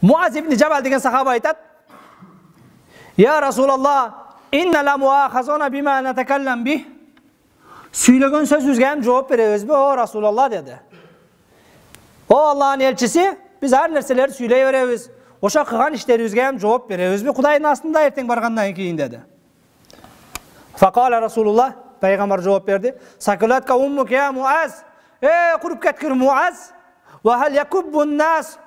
Muaz ibn Jabal деген сахаба айтат: "Я Расулаллах, инна ла муахазуна бима натакаллам бих." Сөйлеген сөзімізге hem жооп беребиз бе, о Расулаллах dedi. O Allah'ın elçisi, biz her нәрселерді сөйлей беребиз. Ошо кылган иштерибизге hem жооп беребиз бе, Кудайдын астында эртең баргандан кийин dedi. Факала Расулуллах, пайгамбар жооп берди: "Сакулатка уммук я Муаз." Куруп кеткир Муаз. "Ва хал якуббун нас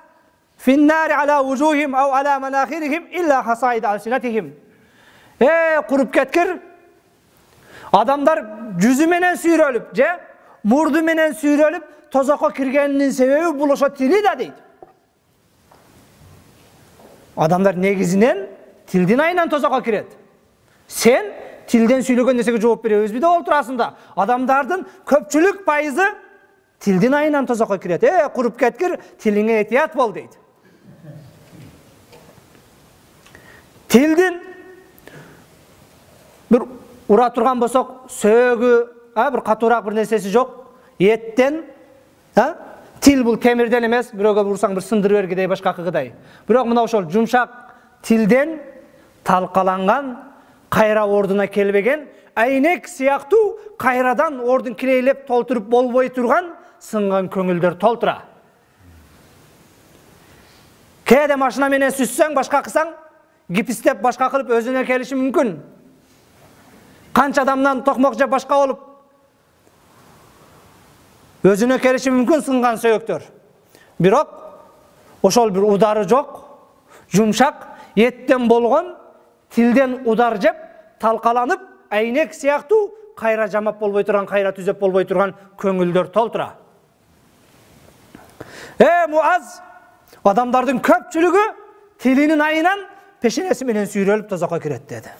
фин-нар ала вужухим ау ала манахирихим илла хасаид алсинатихим." Куруп кеткир. Адамдар жүзү менен сүйрөлүп, же мурду менен сүйрөлүп, тозокко киргенинин себеби бул ошо тили да дейт. Адамдар негизинен тилдин айынан тозокко кирет. Сен тилден сүйлөгөн нерсеге жооп беребиз бе деп отурасың да. Адамдардын көпчүлүк пайызы тилдин айынан тозокко кирет. Куруп кеткир, тилиңе этият бол дейт. Тилдин bir ура турган болсок, сөөгү, bir катуураак bir нерсеси жок. Эттен, тил бул темирден эмес, бирөөгө урсаң bir сындырып бергидей, башкакыгыдай. Бирок мына ошол жумшак тилден талкаланган, кайра ордуна келбеген, айнек сыяктуу кайрадан ордун кирейлеп толтуруп болбой турган сынган көңүлдөр толтура. Кээде машина менен сүзсөң, башка кылсаң, гипистеп башка кылып өзүнө келиши мүмкүн. Канча адамдан токмок жеп башка болуп өзүнө келиши мүмкүн сынган сөйөктөр. Бирок ошол бир удары жок, жумшак эттен болгон, тилден удар жеп, талкаланып, айнек сыяктуу кайра жамап болбой турган, кайра түзөп болбой турган көңүлдөр толтура. Муаз, адамдардын көпчүлүгү тилинин айынан пешенеси менен сүйрөлүп тозокко кирет dedi.